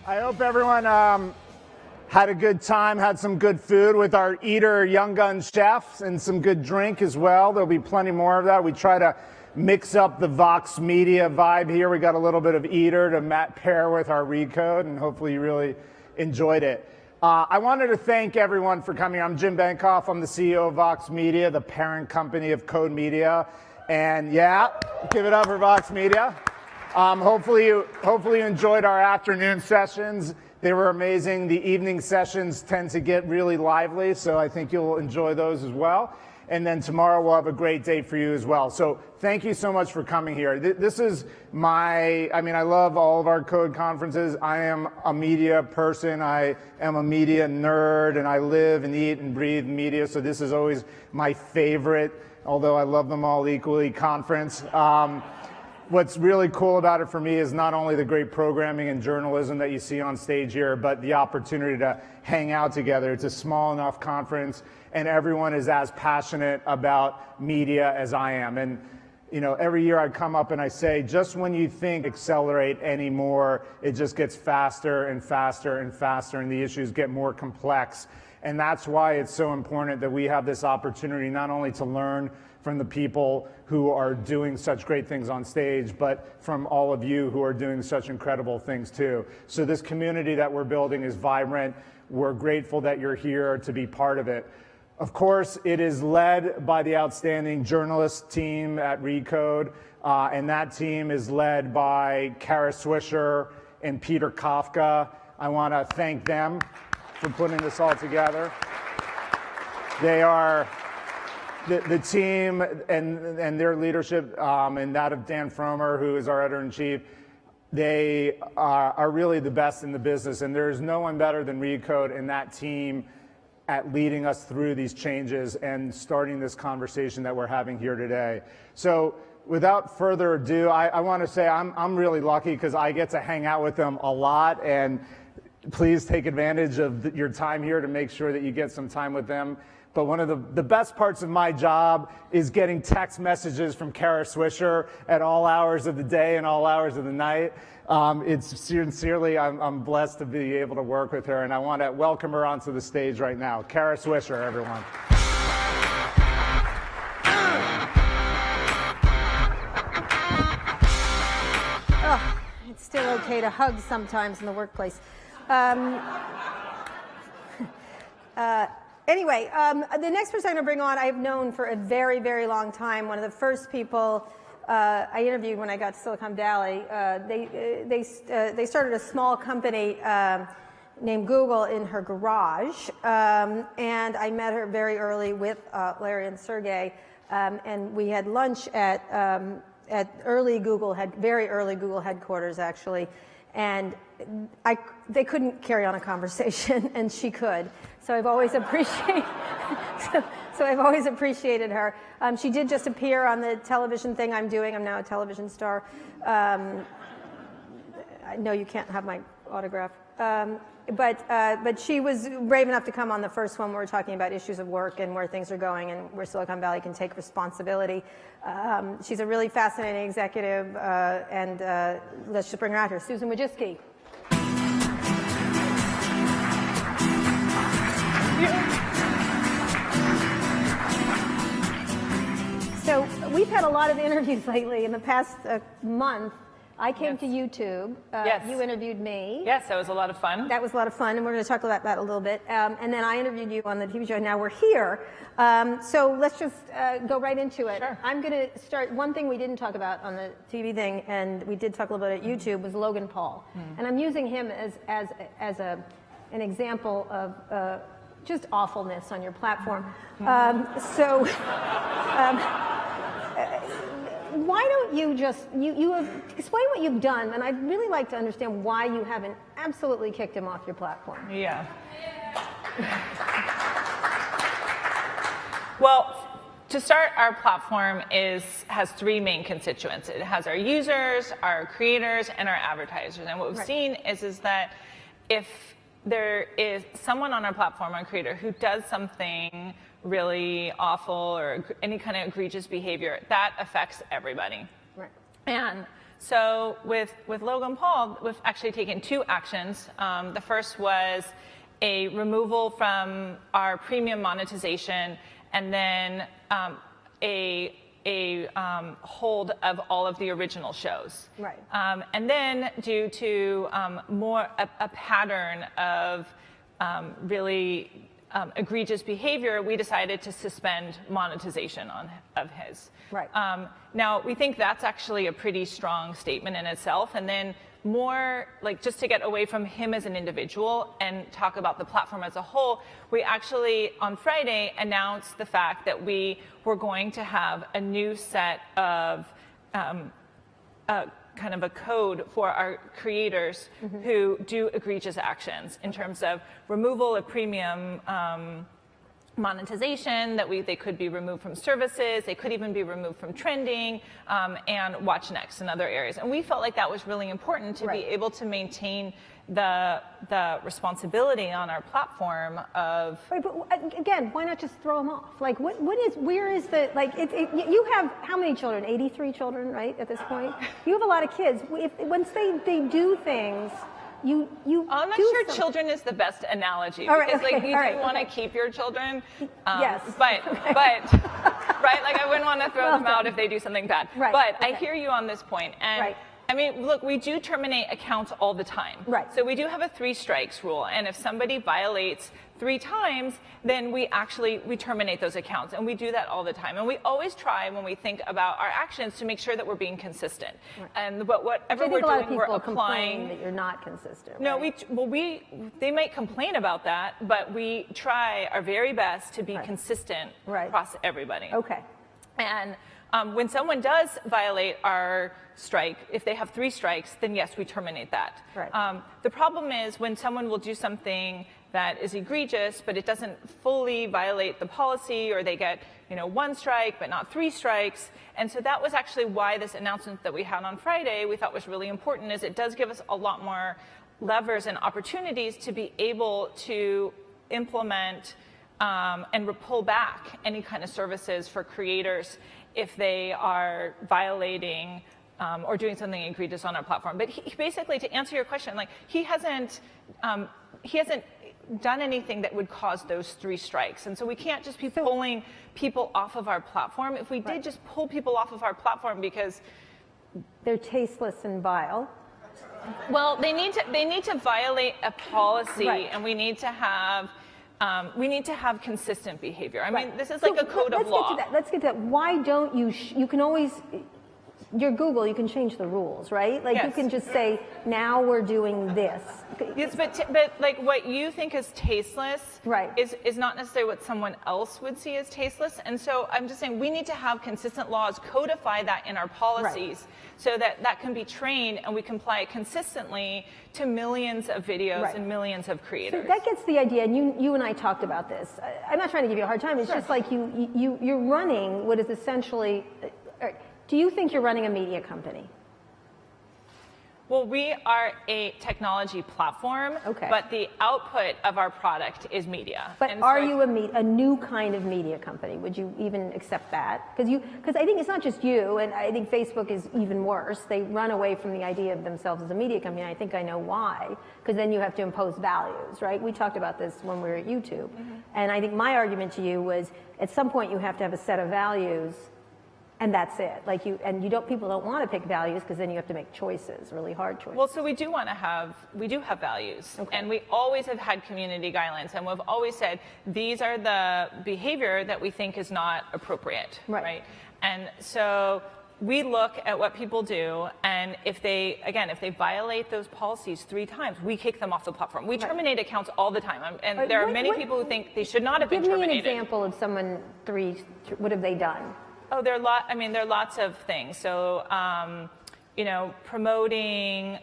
I hope everyone had a good time, had some good food with our Eater Young Gun chefs and some good drink as well. There'll be plenty more of that. We try to mix up the Vox Media vibe here. We got a little bit of Eater to pair with our Recode, and hopefully you really enjoyed it. I wanted to thank everyone for coming. I'm Jim Benkoff. I'm the CEO of Vox Media, the parent company of Code Media. And yeah, give it up for Vox Media. Hopefully you enjoyed our afternoon sessions. They were amazing. The evening sessions tend to get really lively, so I think you'll enjoy those as well. And then tomorrow we'll have a great day for you as well. So thank you so much for coming here. This is I love all of our Code conferences. I am a media person. I am a media nerd, and I live and eat and breathe media. So this is always my favorite, although I love them all equally, conference. What's really cool about it for me is not only the great programming and journalism that you see on stage here, but the opportunity to hang out together. It's a small enough conference, and everyone is as passionate about media as I am. And every year I come up and I say, just when you think accelerate anymore, it just gets faster and faster and faster, and the issues get more complex. And that's why it's so important that we have this opportunity not only to learn from the people who are doing such great things on stage, but from all of you who are doing such incredible things too. So this community that we're building is vibrant. We're grateful that you're here to be part of it. Of course, it is led by the outstanding journalist team at Recode, and that team is led by Kara Swisher and Peter Kafka. I want to thank them for putting this all together. They are the team and their leadership, and that of Dan Fromer, who is our editor-in-chief. They are really the best in the business, and there is no one better than Recode and that team at leading us through these changes and starting this conversation that we're having here today. So without further ado, I want to say I'm really lucky because I get to hang out with them a lot, and please take advantage of your time here to make sure that you get some time with them. But one of the best parts of my job is getting text messages from Kara Swisher at all hours of the day and all hours of the night. It's sincerely, I'm blessed to be able to work with her, and I want to welcome her onto the stage right now. Kara Swisher, everyone. Oh, it's still okay to hug sometimes in the workplace. Anyway, the next person I'm going to bring on, I've known for a very, very long time. One of the first people I interviewed when I got to Silicon Valley. They started a small company named Google in her garage, and I met her very early with Larry and Sergey, and we had lunch at very early Google headquarters, actually. And they couldn't carry on a conversation, and she could. So I've always appreciated. So I've always appreciated her. She did just appear on the television thing I'm doing. I'm now a television star. No, you can't have my autograph. But she was brave enough to come on the first one where we're talking about issues of work and where things are going and where Silicon Valley can take responsibility. She's a really fascinating executive, and let's just bring her out here. Susan Wojcicki. So we've had a lot of interviews lately in the past month. I came to YouTube. Yes. You interviewed me. Yes, that was a lot of fun. That was a lot of fun, and we're going to talk about that a little bit. And then I interviewed you on the TV show, and now we're here. So let's just go right into it. Sure. I'm going to start. One thing we didn't talk about on the TV thing, and we did talk a little bit at YouTube, was Logan Paul. And I'm using him as an example of just awfulness on your platform. Why don't you just, you have, explain what you've done, and I'd really like to understand why you haven't absolutely kicked him off your platform. Yeah. Well, to start, our platform has three main constituents. It has our users, our creators, and our advertisers. And what we've seen is that if there is someone on our platform, our creator, who does something really awful or any kind of egregious behavior, that affects everybody. Right. And So with Logan Paul, we've actually taken 2 actions. The first was a removal from our premium monetization, and then a hold of all of the original shows. Right. And then due to a pattern of really egregious behavior, we decided to suspend monetization of his. Right. Now, we think that's actually a pretty strong statement in itself. And then more, like, just to get away from him as an individual and talk about the platform as a whole, we actually, on Friday, announced the fact that we were going to have a new set of kind of a code for our creators who do egregious actions in terms of removal of premium monetization, that they could be removed from services, they could even be removed from trending, and watch next in other areas. And we felt like that was really important to be able to maintain the responsibility on our platform of. Right, but again, why not just throw them off? Like, where is the, like, you have how many children? 83 children, right, at this point? You have a lot of kids. Once they do things, you I'm not sure children is the best analogy, because like you do want to keep your children. Yes. But right, like I wouldn't want to throw them out if they do something bad. Right. But I hear you on this point. And I mean, look, we do terminate accounts all the time. Right. So we do have a 3 strikes rule, and if somebody violates 3 times, then we terminate those accounts, and we do that all the time. And we always try, when we think about our actions, to make sure that we're being consistent. Right. And whatever we're doing, we're applying. That you're not consistent. No, right? they might complain about that, but we try our very best to be consistent across everybody. Okay. And when someone does violate our strike, if they have 3 strikes, then yes, we terminate that. Right. The problem is when someone will do something that is egregious, but it doesn't fully violate the policy, or they get 1 strike but not 3 strikes. And so that was actually why this announcement that we had on Friday we thought was really important, is it does give us a lot more levers and opportunities to be able to implement and pull back any kind of services for creators if they are violating or doing something egregious on our platform. But basically, to answer your question, like he hasn't done anything that would cause those 3 strikes, and so we can't just be pulling people off of our platform. If we did just pull people off of our platform because they're tasteless and vile. Well, they need to violate a policy, and we need to have consistent behavior. I mean, this is like a code of law. Let's get to that. Why don't you? You can always. You're Google. You can change the rules, right? Like you can just say, now we're doing this. Yes, but like what you think is tasteless, is not necessarily what someone else would see as tasteless. And so I'm just saying we need to have consistent laws, codify that in our policies, so that can be trained and we can apply it consistently to millions of videos and millions of creators. So that gets the idea, and you and I talked about this. I'm not trying to give you a hard time. It's just like you're running what is essentially. Do you think you're running a media company? Well, we are a technology platform, but the output of our product is media. But are you a new kind of media company? Would you even accept that? Because I think it's not just you, and I think Facebook is even worse. They run away from the idea of themselves as a media company, and I think I know why. Because then you have to impose values, right? We talked about this when we were at YouTube. And I think my argument to you was, at some point you have to have a set of values, and that's it. Like people don't want to pick values, because then you have to make choices, really hard choices. Well, so we do have values, and we always have had community guidelines, and we've always said these are the behavior that we think is not appropriate, right? And so we look at what people do, and if they violate those policies 3 times, we kick them off the platform. We terminate accounts all the time, and there are many people who think they should not have been terminated. Give me an example of someone what have they done? Oh, there are lots of things. So, promotion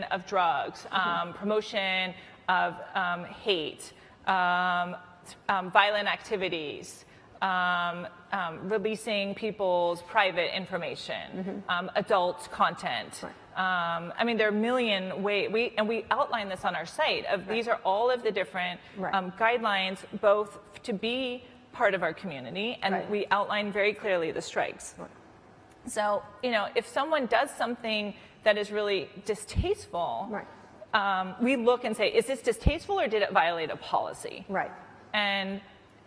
of drugs, promotion of hate, violent activities, releasing people's private information, adult content. I mean, there are a million ways. We outline this on our site. These are all of the different guidelines, both to be part of our community, and we outline very clearly the strikes. So, if someone does something that is really distasteful, Right. We look and say, is this distasteful or did it violate a policy? Right. And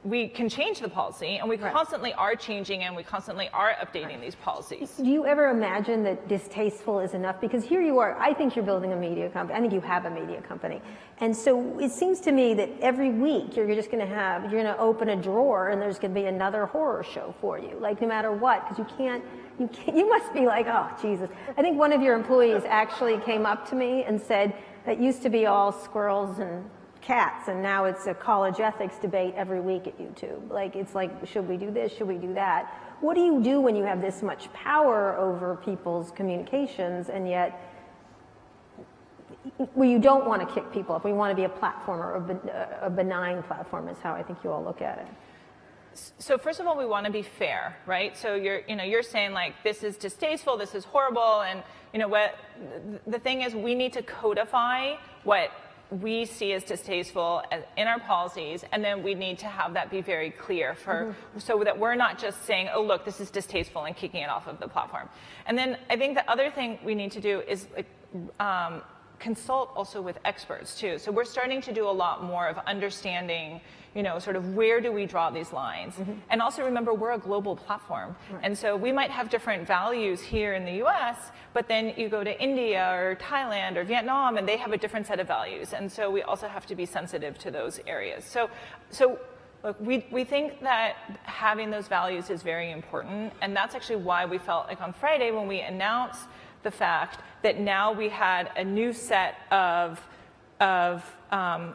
we can change the policy, and we Right. constantly are changing, and we constantly are updating these policies. Do you ever imagine that distasteful is enough? Because here you are, I think you're building a media company. I think you have a media company. And so it seems to me that every week you're just going to open a drawer and there's going to be another horror show for you, like no matter what, because you must be like, oh, Jesus. I think one of your employees actually came up to me and said, that used to be all squirrels and cats, and now it's a college ethics debate every week at YouTube. Like, it's like, should we do this? Should we do that? What do you do when you have this much power over people's communications, and yet well, you don't want to kick people up? We want to be a platform, or a benign platform is how I think you all look at it. So first of all, we want to be fair, right? So you're saying like, this is distasteful, this is horrible, and what the thing is, we need to codify what we see as distasteful in our policies, and then we need to have that be very clear so that we're not just saying, oh, look, this is distasteful, and kicking it off of the platform. And then I think the other thing we need to do is consult also with experts too. So we're starting to do a lot more of understanding, sort of where do we draw these lines? And also remember, we're a global platform. Right. And so we might have different values here in the US, but then you go to India or Thailand or Vietnam and they have a different set of values. And so we also have to be sensitive to those areas. So look, we think that having those values is very important. And that's actually why we felt like on Friday when we announced the fact that now we had a new set of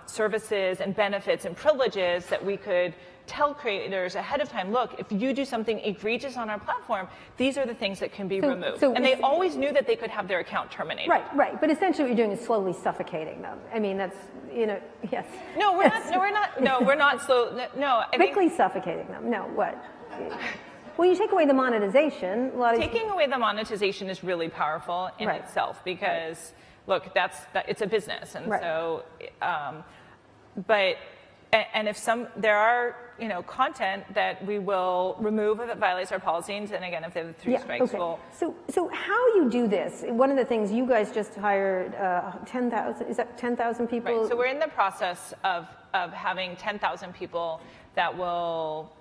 services and benefits and privileges that we could tell creators ahead of time, look, if you do something egregious on our platform, these are the things that can be removed. And they always knew that they could have their account terminated. Right. But essentially what you're doing is slowly suffocating them. I mean, that's, yes. No, we're not slow. No, Quickly suffocating them. No, what? Well, you take away the monetization. Taking away the monetization is really powerful in itself because, look, it's a business, and so, and if there are content that we will remove if it violates our policies, and again, if they have 3 strikes, we'll. So how you do this? One of the things you guys just hired 10,000. Is that 10,000 people? Right. So we're in the process of having 10,000 people that will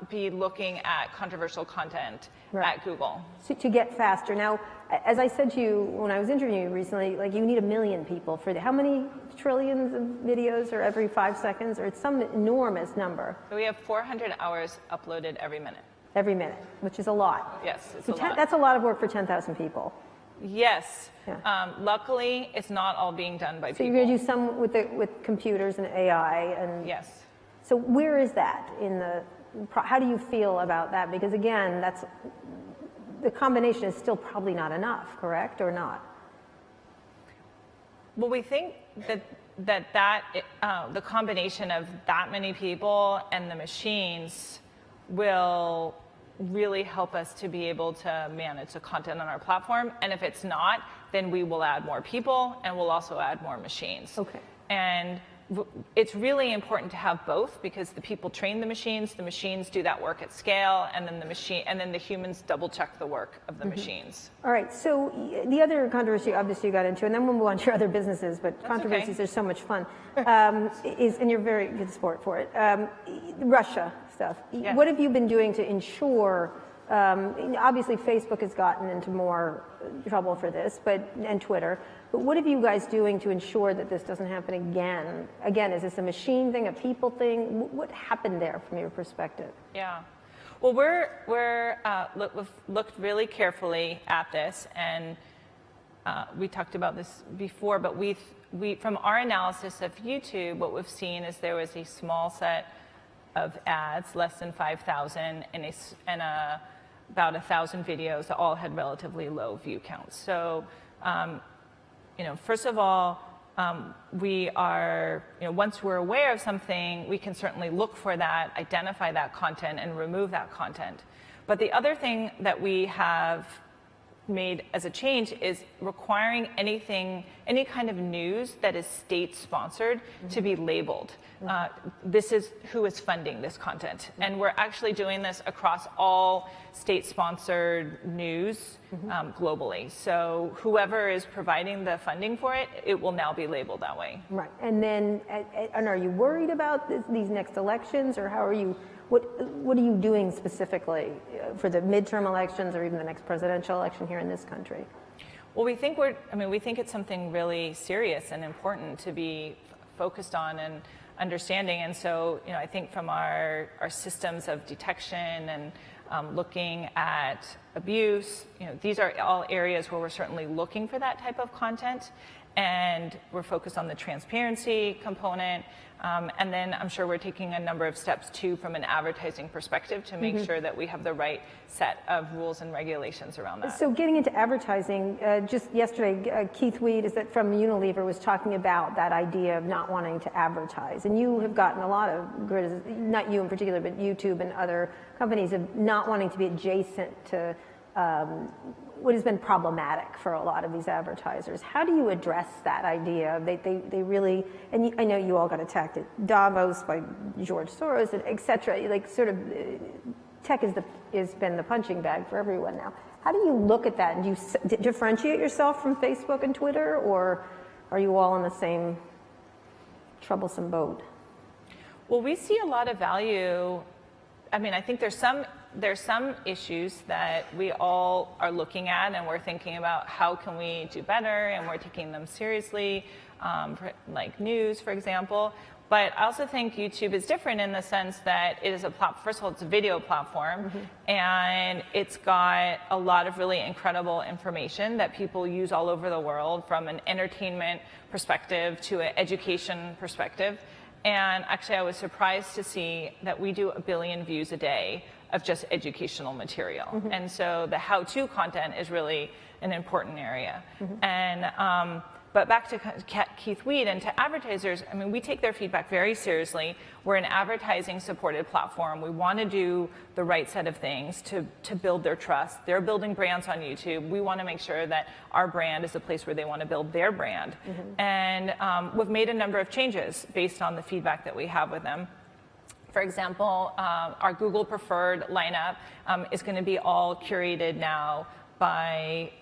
be looking at controversial content at Google. So to get faster. Now, as I said to you when I was interviewing you recently, like you need 1 million people for how many trillions of videos are every 5 seconds, or it's some enormous number. So we have 400 hours uploaded every minute. Every minute, which is a lot. Yes, it's so a lot. That's a lot of work for 10,000 people. Yes. Yeah. Luckily, it's not all being done by people. So you're going to do some with computers and AI and. Yes. So where is that in the? How do you feel about that? Because again, the combination is still probably not enough, correct, or not? Well, we think that the combination of that many people and the machines will really help us to be able to manage the content on our platform. And if it's not, then we will add more people and we'll also add more machines. Okay. And it's really important to have both because the people train the machines do that work at scale, and then the humans double check the work of the machines. All right. So the other controversy, obviously, you got into, and then we'll move on to your other businesses. But That's controversies okay. are so much fun. And you're very good sport for it. Russia stuff. Yes. What have you been doing to ensure? Obviously, Facebook has gotten into more trouble for this, and Twitter. But what are you guys doing to ensure that this doesn't happen again? Again, is this a machine thing, a people thing? What happened there from your perspective? Yeah. Well, we've looked really carefully at this, and we talked about this before. But we from our analysis of YouTube, what we've seen is there was a small set of ads, less than 5,000, and about 1,000 videos that all had relatively low view counts. So. First of all, we are, once we're aware of something, we can certainly look for that, identify that content, and remove that content. But the other thing that we have made as a change is requiring anything any kind of news that is state sponsored to be labeled. This is who is funding this content. And we're actually doing this across all state sponsored news globally. So whoever is providing the funding for it, it will now be labeled that way. Right. And then, and are you worried about these next elections, or how are you? What are you doing specifically for the midterm elections or even the next presidential election here in this country? Well, we think it's something really serious and important to be focused on and understanding. And so, I think from our systems of detection and looking at abuse, these are all areas where we're certainly looking for that type of content. And we're focused on the transparency component. And then I'm sure we're taking a number of steps too from an advertising perspective to make sure that we have the right set of rules and regulations around that. So getting into advertising, just yesterday, Keith Weed from Unilever was talking about that idea of not wanting to advertise. And you have gotten a lot of criticism, not you in particular, but YouTube and other companies, of not wanting to be adjacent to what has been problematic for a lot of these advertisers. How do you address that idea? They really, and I know you all got attacked at Davos by George Soros, et cetera. Like, sort of, tech has been the punching bag for everyone now. How do you look at that? And do you differentiate yourself from Facebook and Twitter, or are you all in the same troublesome boat? Well, we see a lot of value. I mean, I think there's some issues that we all are looking at, and we're thinking about how can we do better, and we're taking them seriously, like news, for example. But I also think YouTube is different in the sense that it is first of all, it's a video platform, and it's got a lot of really incredible information that people use all over the world, from an entertainment perspective to an education perspective. And actually, I was surprised to see that we do 1 billion views a day of just educational material. And so the how-to content is really an important area. And but back to Keith Weed and to advertisers, I mean, we take their feedback very seriously. We're an advertising-supported platform. We want to do the right set of things to build their trust. They're building brands on YouTube. We want to make sure that our brand is a place where they want to build their brand. And we've made a number of changes based on the feedback that we have with them. For example, our Google Preferred lineup is going to be all curated now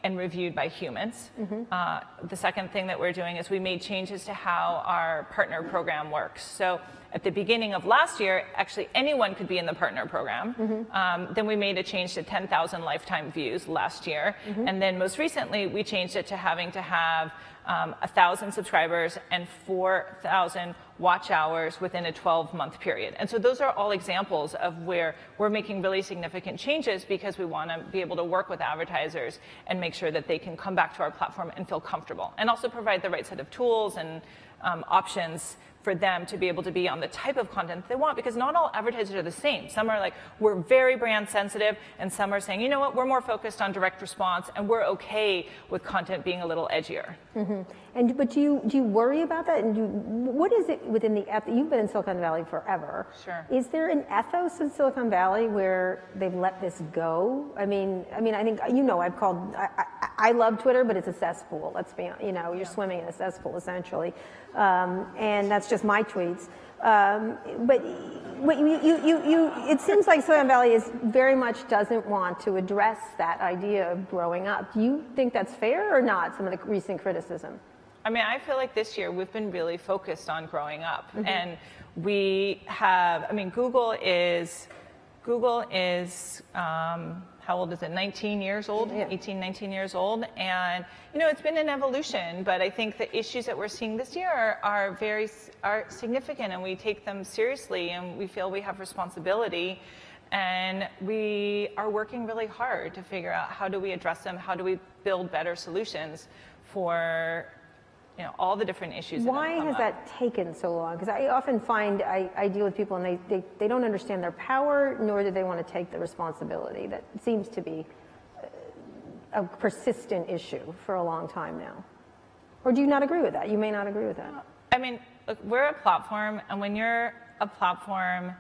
and reviewed by humans. The second thing that we're doing is we made changes to how our partner program works. So at the beginning of last year, actually anyone could be in the partner program. Then we made a change to 10,000 lifetime views last year. And then most recently, we changed it to having to have 1,000 subscribers and 4,000 watch hours within a 12-month period. And so those are all examples of where we're making really significant changes because we want to be able to work with advertisers and make sure that they can come back to our platform and feel comfortable, and also provide the right set of tools and options for them to be able to be on the type of content they want, because not all advertisers are the same. Some are like, we're very brand sensitive, and some are saying, you know what, we're more focused on direct response, and we're okay with content being a little edgier. But do you worry about that? And what is it within the ethos? You've been in Silicon Valley forever. Sure. Is there an ethos in Silicon Valley where they've let this go? I mean, I think, I've called, I love Twitter, but it's a cesspool. Let's be, you're swimming in a cesspool essentially. And that's just my tweets. But it seems like Silicon Valley very much doesn't want to address that idea of growing up. Do you think that's fair or not, some of the recent criticism? I mean, I feel like this year we've been really focused on growing up. And we have, Google is, how old is it? 19 years old, 18, 19 years old. And, it's been an evolution, but I think the issues that we're seeing this year are significant, and we take them seriously, and we feel we have responsibility. And we are working really hard to figure out how do we address them, how do we build better solutions for all the different issues. Why has that taken so long? Because I often find I deal with people and they don't understand their power, nor do they want to take the responsibility. That seems to be a persistent issue for a long time now. Or do you not agree with that? You may not agree with that. I mean, look, we're a platform, and when you're a platform,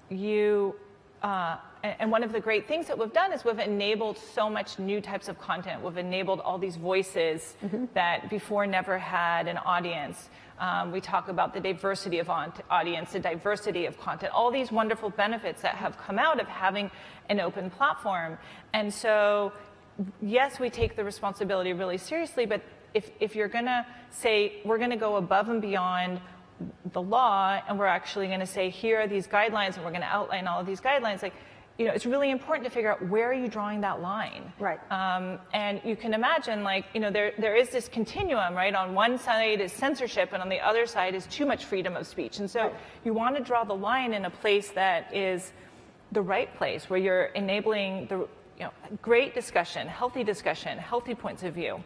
you and one of the great things that we've done is we've enabled so much new types of content. We've enabled all these voices that before never had an audience. We talk about the diversity of audience, the diversity of content, all these wonderful benefits that have come out of having an open platform. And so, yes, we take the responsibility really seriously, but if you're going to say we're going to go above and beyond the law and we're actually going to say here are these guidelines and we're going to outline all of these guidelines, like, you know, it's really important to figure out where are you drawing that line. Right. And you can imagine, like, you know, there is this continuum, right? On one side is censorship and on the other side is too much freedom of speech. And so you want to draw the line in a place that is the right place, where you're enabling the, you know, great discussion, healthy points of view.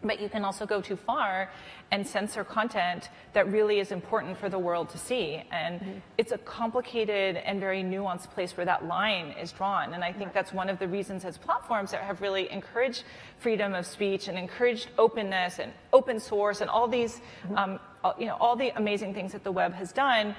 But you can also go too far and censor content that really is important for the world to see. And it's a complicated and very nuanced place where that line is drawn. And I think that's one of the reasons as platforms that have really encouraged freedom of speech and encouraged openness and open source and all these, you know, all the amazing things that the web has done,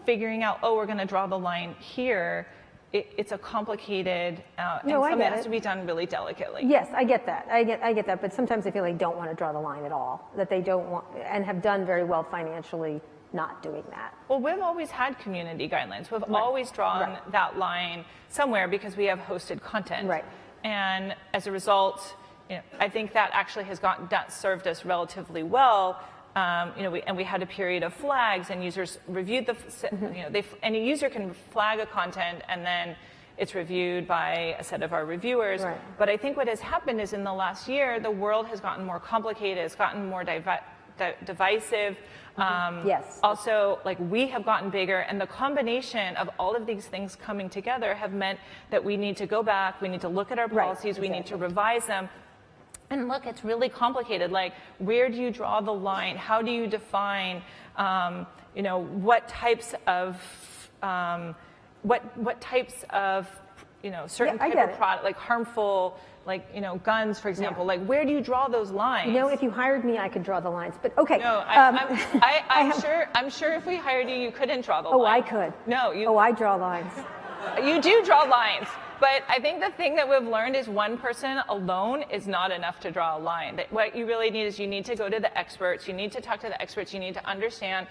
figuring out, oh, we're going to draw the line here. It's a complicated, and something that has to be done really delicately. Yes, I get that. I get that. But sometimes I feel they don't want to draw the line at all, that they don't want, and have done very well financially not doing that. Well, we've always had community guidelines. We've always drawn that line somewhere because we have hosted content. Right. And as a result, you know, I think that actually has served us relatively well. You know, we had a period of flags, and users reviewed the, you know, any user can flag a content, and then it's reviewed by a set of our reviewers. Right. But I think what has happened is in the last year, the world has gotten more complicated, it's gotten more divisive. Yes. Also, like, we have gotten bigger, and the combination of all of these things coming together have meant that we need to go back, we need to look at our policies, we need to revise them. And look, it's really complicated. Like, where do you draw the line? How do you define, you know, what types of, what types of, you know, certain type of product, like harmful, like, you know, guns, for example. Like, where do you draw those lines? You know, if you hired me, I could draw the lines. But okay. No, I'm sure if we hired you, you couldn't draw the lines. Oh, I could. No, you. Oh, I draw lines. You do draw lines. But I think the thing that we've learned is one person alone is not enough to draw a line. That what you really need is you need to go to the experts. You need to talk to the experts. You need to understand,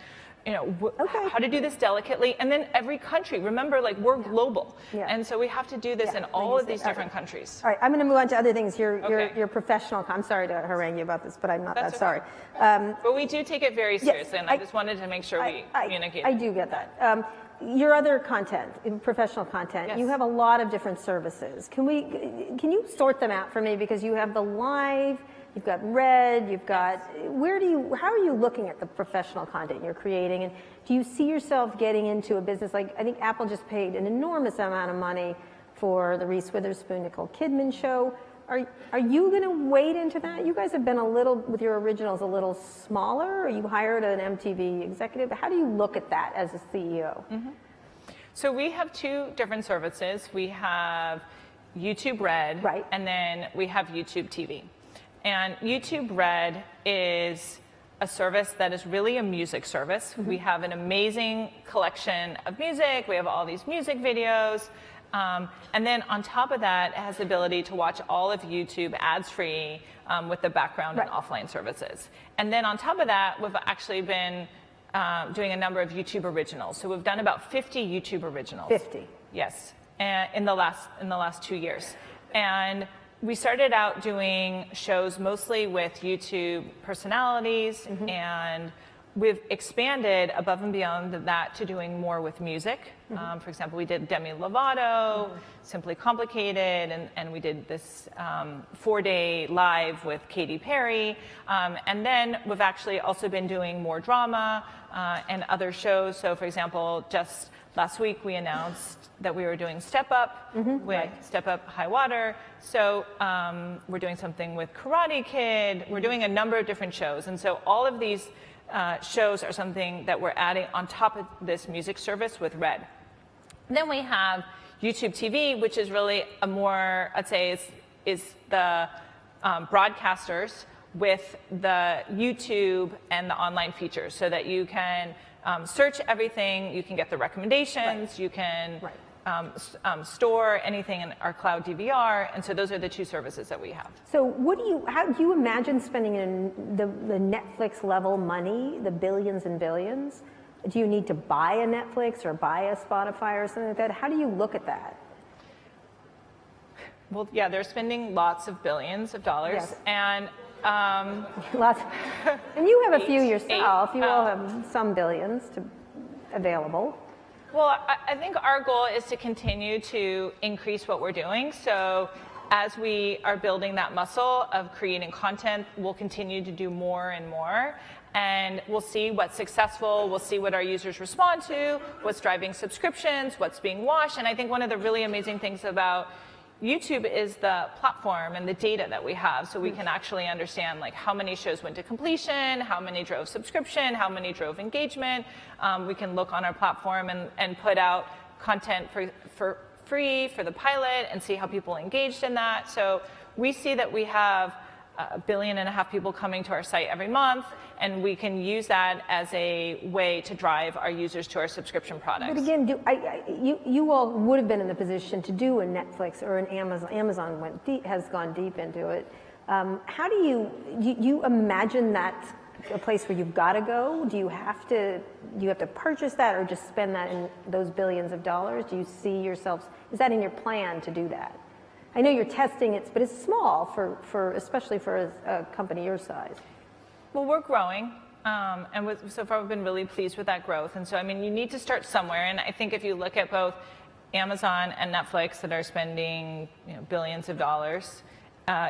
you know, how to do this delicately. And then every country, remember, like, we're global. Yeah. And so we have to do this in all of these different countries. All right, I'm going to move on to other things. You're professional. I'm sorry to harangue you about this, but I'm not that sorry. But we do take it very seriously, and I just wanted to make sure we communicate. I do get that. Your other content, professional content, you have a lot of different services. Can you sort them out for me? Because you have the live, you've got Red, you've got, how are you looking at the professional content you're creating? And do you see yourself getting into a business, like, I think Apple just paid an enormous amount of money for the Reese Witherspoon, Nicole Kidman show. Are you going to wade into that? You guys have been a little, with your originals, a little smaller, or you hired an MTV executive. How do you look at that as a CEO? So we have two different services. We have YouTube Red, and then we have YouTube TV. And YouTube Red is a service that is really a music service. We have an amazing collection of music. We have all these music videos. And then on top of that, it has the ability to watch all of YouTube ads-free with the background and offline services. And then on top of that, we've actually been doing a number of YouTube originals. So we've done about 50 YouTube originals. 50? Yes, in the last 2 years. And we started out doing shows mostly with YouTube personalities, and we've expanded above and beyond that to doing more with music. For example, we did Demi Lovato, Simply Complicated, and we did this 4-day live with Katy Perry. And then we've actually also been doing more drama and other shows. So, for example, just last week we announced that we were doing Step Up with Step Up High Water. So we're doing something with Karate Kid. We're doing a number of different shows. And so all of these shows are something that we're adding on top of this music service with Red. Then we have YouTube TV, which is really a more, I'd say, is the broadcasters with the YouTube and the online features, so that you can search everything, you can get the recommendations, you can store anything in our cloud DVR, and so those are the two services that we have. So how do you imagine spending in the Netflix level money, the billions and billions? Do you need to buy a Netflix or buy a Spotify or something like that? How do you look at that? Well, yeah, they're spending lots of billions of dollars, Yes. and Lots, and you have a few yourself. eight, You all have some billions available. well, I think our goal is to continue to increase what we're doing. So as we are building that muscle of creating content, we'll continue to do more and more. And we'll see what's successful. We'll see what our users respond to, what's driving subscriptions, what's being watched. And I think one of the really amazing things about YouTube is the platform and the data that we have, so we can actually understand like how many shows went to completion, how many drove subscription, how many drove engagement. We can look on our platform and put out content for free for the pilot and see how people engaged in that. So we see that we have 1.5 billion people coming to our site every month, and we can use that as a way to drive our users to our subscription products. But again, you all would have been in the position to do a Netflix or an Amazon. Amazon has gone deep into it. How do you imagine that a place where you've got to go? Do you have to purchase that, or just spend that in those billions of dollars? Do you see yourselves? Is that in your plan to do that? I know you're testing it, but it's small especially for a company your size. Well, we're growing, and so far we've been really pleased with that growth. And so, I mean, you need to start somewhere. And I think if you look at both Amazon and Netflix that are spending billions of dollars,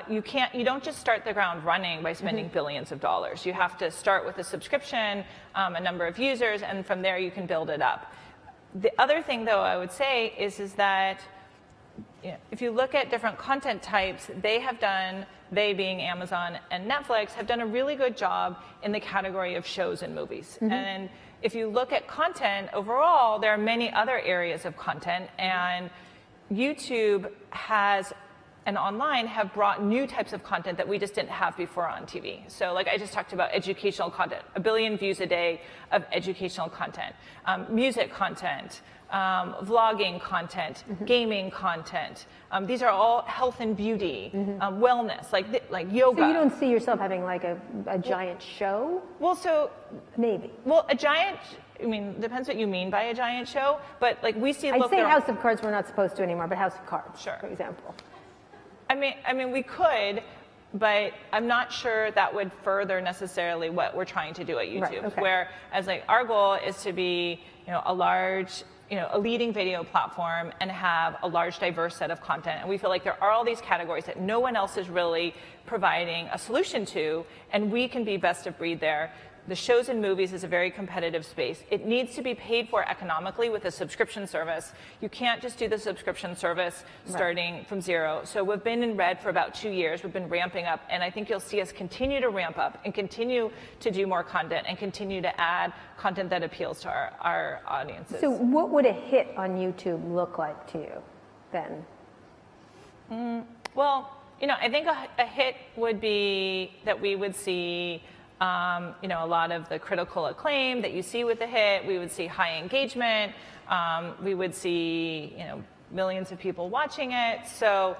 you don't just start the ground running by spending billions of dollars. You have to start with a subscription, a number of users, and from there you can build it up. The other thing, though, I would say is that if you look at different content types, they being Amazon and Netflix, have done a really good job in the category of shows and movies. And if you look at content overall, there are many other areas of content, and YouTube and online have brought new types of content that we just didn't have before on TV. So like I just talked about educational content, 1 billion views a day of educational content, music content, vlogging content, gaming content. These are all health and beauty, wellness, like yoga. So you don't see yourself having like a giant show? Well, so maybe. Well, a giant. I mean, depends what you mean by a giant show. But like we see. I'd say House of Cards we're not supposed to anymore, but House of Cards, sure, for example. I mean, we could, but I'm not sure that would further necessarily what we're trying to do at YouTube. Right, okay. Whereas like our goal is to be, a large, a leading video platform and have a large, diverse set of content. And we feel like there are all these categories that no one else is really providing a solution to, and we can be best of breed there. The shows and movies is a very competitive space. It needs to be paid for economically with a subscription service. You can't just do the subscription service starting from zero. So we've been in red for about 2 years. We've been ramping up, and I think you'll see us continue to ramp up and continue to do more content and continue to add content that appeals to our audiences. So what would a hit on YouTube look like to you then? Well, I think a hit would be that we would see a lot of the critical acclaim that you see with the hit. We would see high engagement. We would see, millions of people watching it. So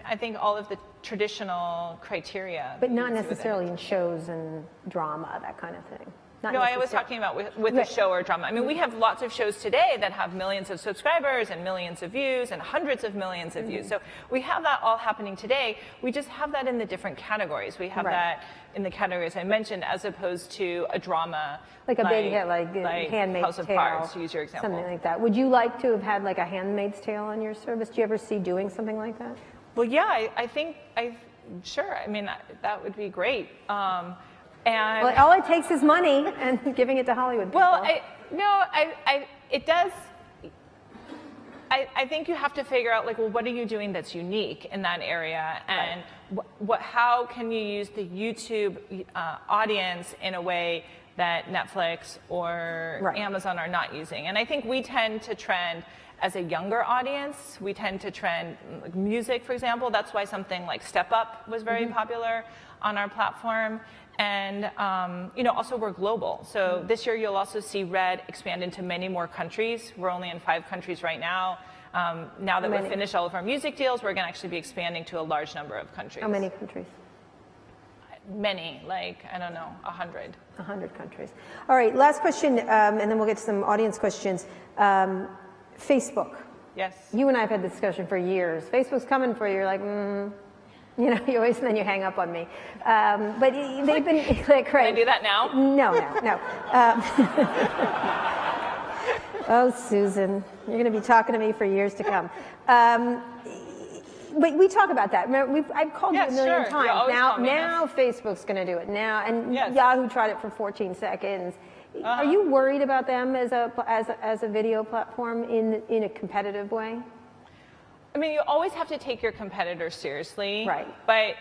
I think all of the traditional criteria. But not necessarily in shows and drama, that kind of thing. No, I was talking about with a show or drama. I mean, we have lots of shows today that have millions of subscribers and millions of views and hundreds of millions of views. So we have that all happening today. We just have that in the different categories. We have that in the categories I mentioned, as opposed to a drama. Like a big hit, like Handmaid's House of Tale, Cards, to use your example. Something like that. Would you like to have had like a Handmaid's Tale on your service? Do you ever see doing something like that? Well, yeah, I think, sure. I mean, that would be great. And well, all it takes is money and giving it to Hollywood people. Well, it does. I think you have to figure out, what are you doing that's unique in that area, and how can you use the YouTube audience in a way that Netflix or Amazon are not using. And I think we tend to trend as a younger audience. We tend to trend like music, for example. That's why something like Step Up was very popular on our platform. And also we're global. So this year you'll also see Red expand into many more countries. We're only in 5 countries right now. Now that we've finished all of our music deals, we're going to actually be expanding to a large number of countries. How many countries? Many, like, I don't know, 100. 100 countries. All right, last question, and then we'll get to some audience questions. Facebook. Yes. You and I have had this discussion for years. Facebook's coming for you. You're like, you always, and then you hang up on me. But they've been like, Can I do that now? No. Oh, Susan, you're going to be talking to me for years to come. But we talk about that. Remember, I've called you a million times. Now Facebook's going to do it now, and Yahoo tried it for 14 seconds. Are you worried about them as a video platform in a competitive way? I mean, you always have to take your competitors seriously, right? But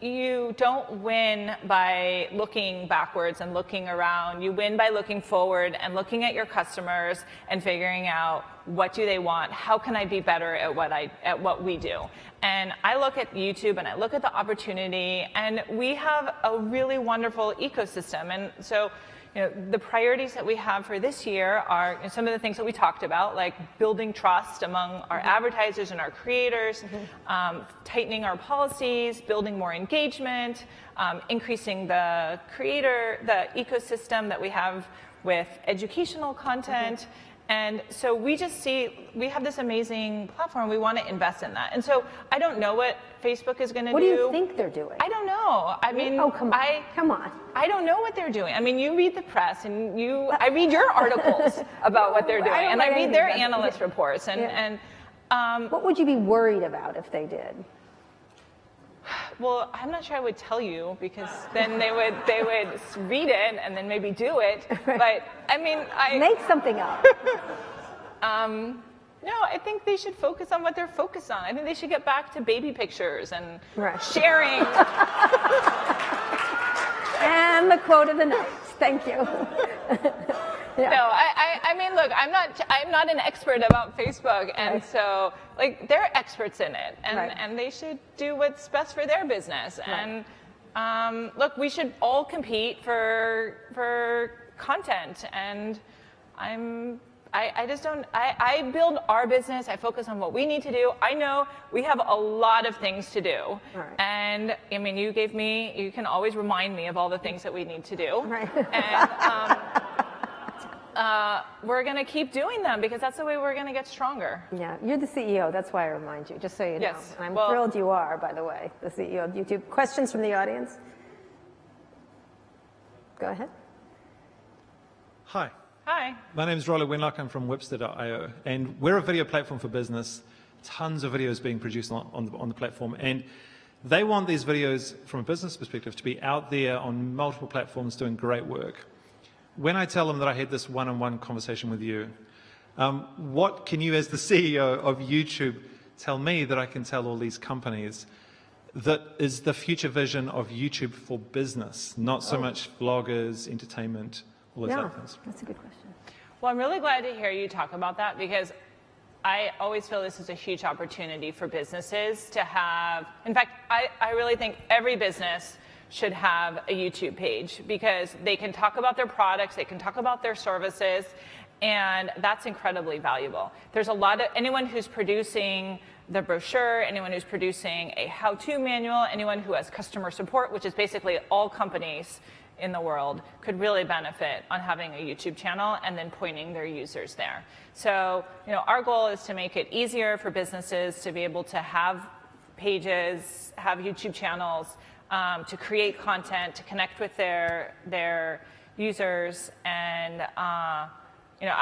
you don't win by looking backwards and looking around. You win by looking forward and looking at your customers and figuring out what do they want, how can I be better at what we do. And I look at YouTube and I look at the opportunity, and we have a really wonderful ecosystem. And so, the priorities that we have for this year are some of the things that we talked about, like building trust among our advertisers and our creators, tightening our policies, building more engagement, increasing the ecosystem that we have with educational content. And so we have this amazing platform. We want to invest in that. And so I don't know what Facebook is going to do. What do you think they're doing? I don't know. I mean, come on. I don't know what they're doing. I mean, you read the press, and I read your articles about what they're doing, and I read their analyst reports. And what would you be worried about if they did? Well, I'm not sure I would tell you, because then they would read it and then maybe do it. But I mean, make something up. No, I think they should focus on what they're focused on. I think they should get back to baby pictures and sharing. And the quote of the night. Thank you. No, I mean, look, I'm not an expert about Facebook, and so like they're experts in it, and they should do what's best for their business. And look, we should all compete for content, and I build our business. I focus on what we need to do. I know we have a lot of things to do. And I mean, you can always remind me of all the things that we need to do. And we're going to keep doing them, because that's the way we're going to get stronger. Yeah, you're the CEO. That's why I remind you, just so you know. Yes. And I'm thrilled you are, by the way, the CEO of YouTube. Questions from the audience? Go ahead. Hi. Hi. My name is Rollo Winlock. I'm from Webster.io, and we're a video platform for business. Tons of videos being produced on the platform, and they want these videos from a business perspective to be out there on multiple platforms doing great work. When I tell them that I had this one-on-one conversation with you, what can you, as the CEO of YouTube, tell me that I can tell all these companies that is the future vision of YouTube for business, not so much bloggers, entertainment, all those other things? That's a good question. Well, I'm really glad to hear you talk about that, because I always feel this is a huge opportunity for businesses to have. In fact, I really think every business should have a YouTube page, because they can talk about their products, they can talk about their services, and that's incredibly valuable. There's a lot of, anyone who's producing the brochure, anyone who's producing a how-to manual, anyone who has customer support, which is basically all companies in the world, could really benefit on having a YouTube channel and then pointing their users there. So, our goal is to make it easier for businesses to be able to have pages, have YouTube channels, to create content, to connect with their users, and I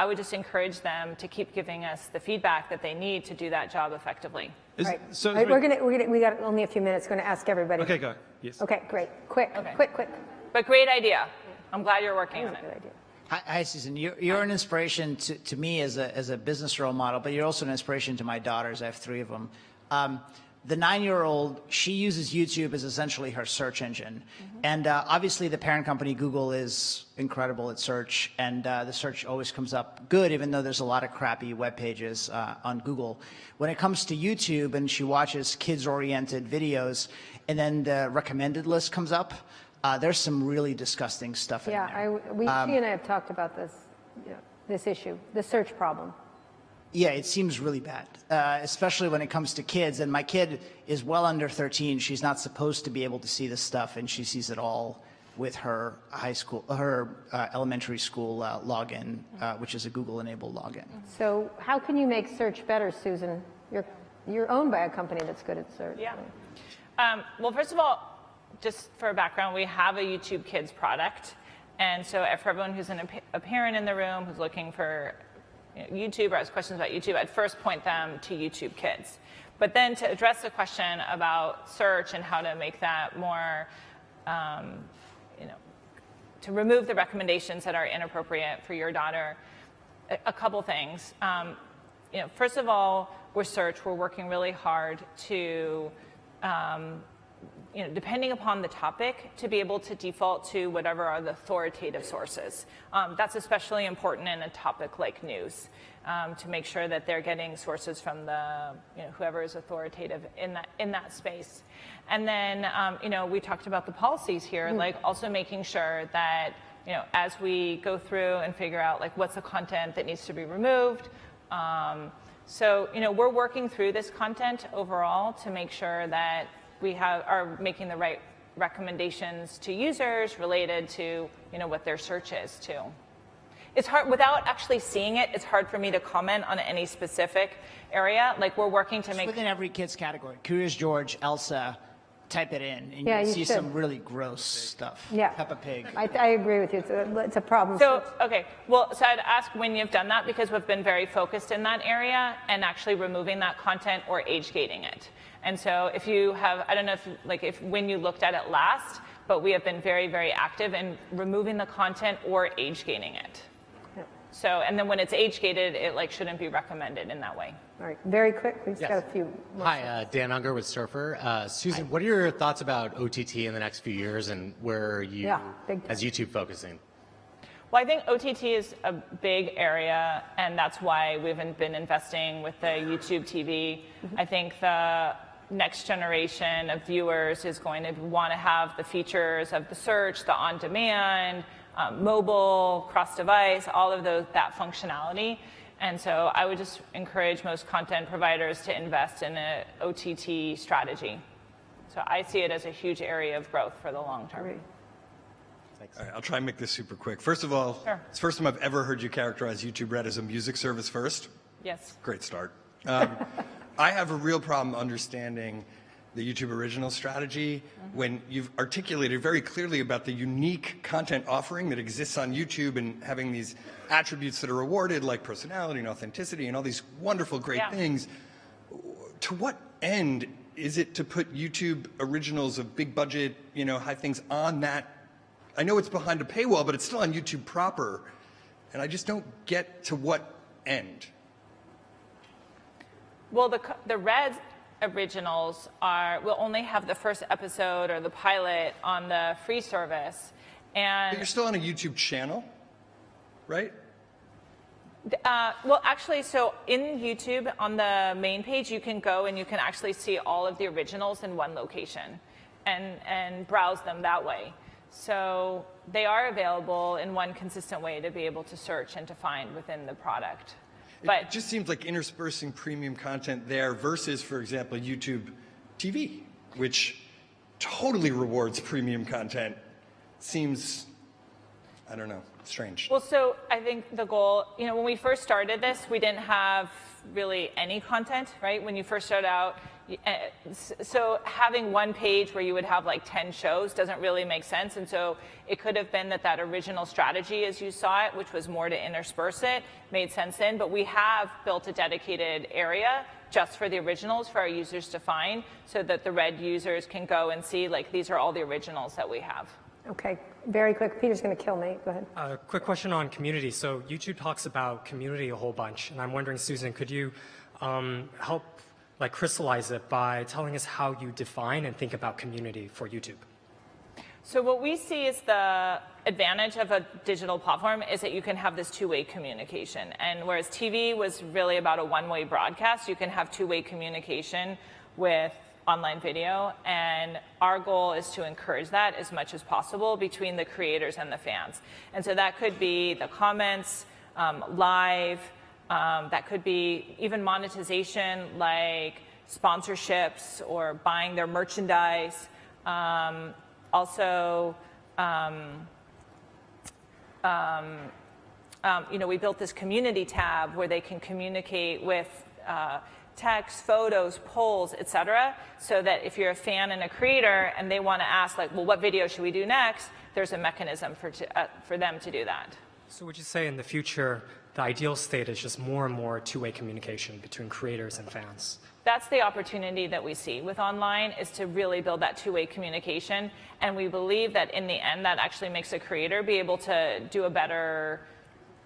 would just encourage them to keep giving us the feedback that they need to do that job effectively. Right. We got only a few minutes. Going to ask everybody. Okay, go. Yes. Okay, great. Quick. But great idea. I'm glad you're working on it. Good idea. Hi, Susan. You're an inspiration to me as a business role model, but you're also an inspiration to my daughters. I have 3 of them. the 9-year-old, she uses YouTube as essentially her search engine. And obviously the parent company, Google, is incredible at search, and the search always comes up good, even though there's a lot of crappy web pages on Google. When it comes to YouTube and she watches kids-oriented videos, and then the recommended list comes up, there's some really disgusting stuff in there. Yeah, she and I have talked about this, this issue, the search problem. Yeah, it seems really bad, especially when it comes to kids. And my kid is well under 13. She's not supposed to be able to see this stuff, and she sees it all with her elementary school login, which is a Google-enabled login. So how can you make search better, Susan? You're owned by a company that's good at search. Yeah. Well, first of all, just for background, we have a YouTube Kids product. And so for everyone who's a parent in the room who's looking for YouTube or has questions about YouTube, I'd first point them to YouTube Kids. But then to address the question about search and how to make that more, to remove the recommendations that are inappropriate for your daughter, a couple things. First of all, with search, we're working really hard to, depending upon the topic, to be able to default to whatever are the authoritative sources. That's especially important in a topic like news, to make sure that they're getting sources from the, whoever is authoritative in that space. And then, we talked about the policies here, like also making sure that, as we go through and figure out like what's the content that needs to be removed. So, we're working through this content overall to make sure that we are making the right recommendations to users related to what their search is too. It's hard, without actually seeing it, it's hard for me to comment on any specific area. Like we're working to make... Within every kid's category, Curious George, Elsa, type it in, and Yeah, you'll you see should. some really gross stuff. Yeah. Peppa Pig. I agree with you. It's a problem. So, okay, well, so I'd ask when you've done that, because we've been very focused in that area and actually removing that content or age gating it. And so if you have, I don't know if when you looked at it last, but we have been very, very active in removing the content or age gating it. Yep. So, and then when it's age gated, it shouldn't be recommended in that way. All right, very quick. We've got a few more. Hi, Dan Unger with Surfer. Susan, what are your thoughts about OTT in the next few years, and where are you, as YouTube, focusing? Well, I think OTT is a big area, and that's why we've been investing with the YouTube TV. I think the next generation of viewers is going to want to have the features of the search, the on-demand, mobile, cross-device, all of that functionality. And so I would just encourage most content providers to invest in an OTT strategy. So I see it as a huge area of growth for the long term. Great. All right, I'll try and make this super quick. First of all, It's the first time I've ever heard you characterize YouTube Red as a music service first. Yes. Great start. I have a real problem understanding the YouTube original strategy when you've articulated very clearly about the unique content offering that exists on YouTube and having these attributes that are rewarded, like personality and authenticity and all these wonderful, great things. To what end is it to put YouTube originals of big budget, high things on that? I know it's behind a paywall, but it's still on YouTube proper. And I just don't get to what end. Well, the Red originals will only have the first episode or the pilot on the free service. And But you're still on a YouTube channel, right? Well, actually, so in YouTube, on the main page, you can go and you can actually see all of the originals in one location and browse them that way. So they are available in one consistent way to be able to search and to find within the product. It just seems like interspersing premium content there versus, for example, YouTube TV, which totally rewards premium content, seems, I don't know, strange. Well, so I think the goal, when we first started this, we didn't have really any content, right? When you first started out, so having one page where you would have like 10 shows doesn't really make sense. And so it could have been that original strategy as you saw it, which was more to intersperse it, made sense then. But we have built a dedicated area just for the originals for our users to find so that the Red users can go and see, like, these are all the originals that we have. Okay, very quick. Peter's going to kill me. Go ahead. Quick question on community. So YouTube talks about community a whole bunch, and I'm wondering, Susan, could you help like crystallize it by telling us how you define and think about community for YouTube. So what we see is the advantage of a digital platform is that you can have this two-way communication. And whereas TV was really about a one-way broadcast, you can have two-way communication with online video. And our goal is to encourage that as much as possible between the creators and the fans. And so that could be the comments, live, that could be even monetization like sponsorships or buying their merchandise. Also, we built this community tab where they can communicate with text, photos, polls, et cetera, so that if you're a fan and a creator and they want to ask, like, well, what video should we do next, there's a mechanism for them to do that. So would you say in the future, the ideal state is just more and more two-way communication between creators and fans? That's the opportunity that we see with online, is to really build that two-way communication. And we believe that in the end, that actually makes a creator be able to do a better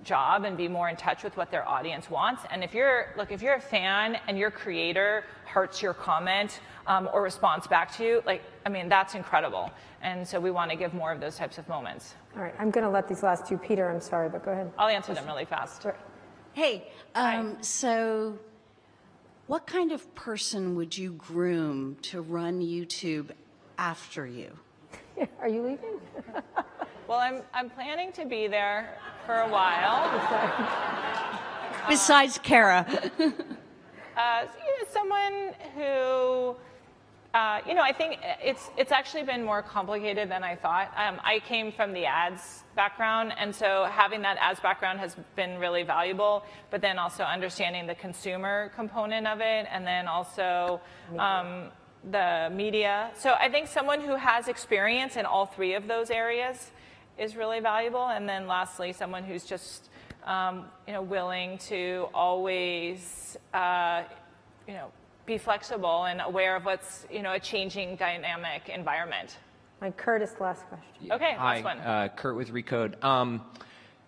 job and be more in touch with what their audience wants. And if you're a fan and your creator hearts your comment or responds back to you, that's incredible. And so we want to give more of those types of moments. All right, I'm going to let these last two, Peter, I'm sorry, but go ahead. I'll answer them really fast. Hey, so what kind of person would you groom to run YouTube after you? Are you leaving? Well, I'm planning to be there for a while. Besides Kara. Someone who, I think it's actually been more complicated than I thought. I came from the ads background, and so having that ads background has been really valuable, but then also understanding the consumer component of it, and then also the media. So I think someone who has experience in all three of those areas is really valuable. And then lastly, someone who's just willing to always be flexible and aware of what's a changing dynamic environment. My Curtis, last question. Okay, Hi, last one. Kurt with Recode.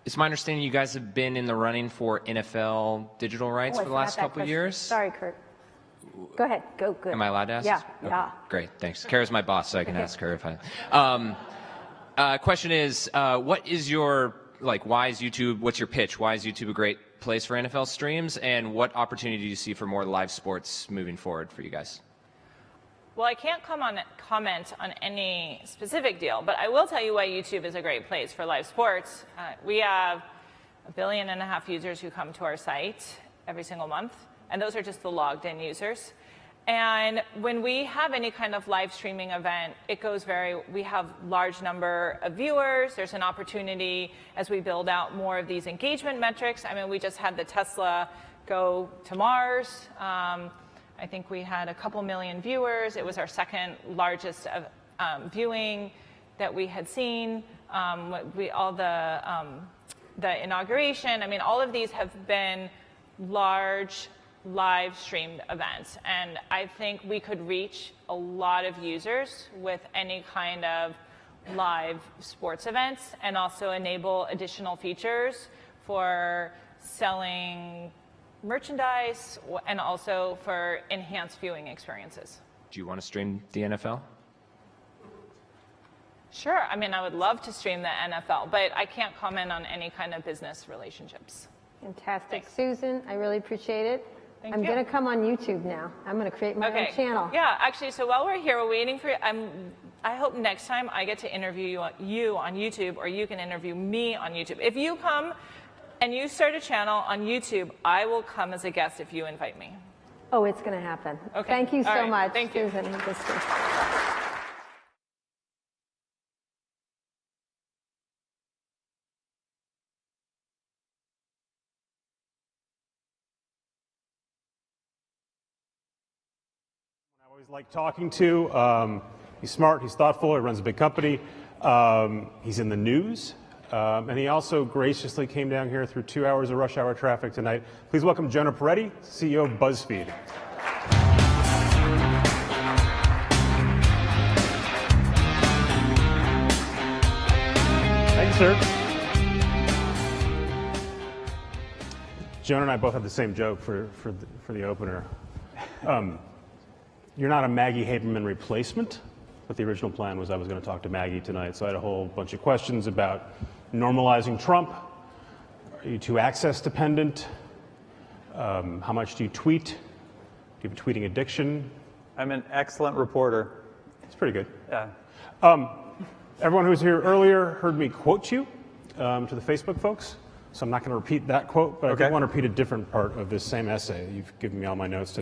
It's my understanding you guys have been in the running for NFL digital rights for the last couple of years. Sorry, Kurt. Go ahead. Go. Good. Am I allowed to ask? Yeah. Okay, Yeah. Great, thanks. Kara's my boss, so I can ask her if I. Question is, what is your why is YouTube? What's your pitch? Why is YouTube a great place for NFL streams? And what opportunity do you see for more live sports moving forward for you guys? Well, I can't comment on any specific deal, but I will tell you why YouTube is a great place for live sports. We have 1.5 billion users who come to our site every single month, and those are just the logged in users. And when we have any kind of live streaming event, we have large number of viewers. There's an opportunity as we build out more of these engagement metrics. I mean, we just had the Tesla go to Mars. I think we had a couple million viewers. It was our second largest viewing that we had seen. All the inauguration. I mean, all of these have been large live streamed events, and I think we could reach a lot of users with any kind of live sports events, and also enable additional features for selling merchandise and also for enhanced viewing experiences. Do you want to stream the NFL? Sure. I mean, I would love to stream the NFL, but I can't comment on any kind of business relationships. Fantastic. Thanks. Susan, I really appreciate it. I'm you. going to come on YouTube now. I'm going to create my own channel. Yeah, actually, so while we're here, we're waiting for you. I hope next time I get to interview you on YouTube, or you can interview me on YouTube. If you come and you start a channel on YouTube, I will come as a guest if you invite me. Oh, it's going to happen. Okay. Thank you so much, Thank you. Susan. I always like talking to. He's smart, he's thoughtful, he runs a big company. He's in the news. And he also graciously came down here through 2 hours of rush hour traffic tonight. Please welcome Jonah Peretti, CEO of BuzzFeed. Thanks, sir. Jonah and I both had the same joke for the opener. You're not a Maggie Haberman replacement, but the original plan was I was going to talk to Maggie tonight, so I had a whole bunch of questions about normalizing Trump. Are you too access dependent? How much do you tweet? Do you have a tweeting addiction? I'm an excellent reporter. It's pretty good. Yeah. Everyone who was here earlier heard me quote you to the Facebook folks, so I'm not going to repeat that quote, but I do want to repeat a different part of this same essay. You've given me all my notes today.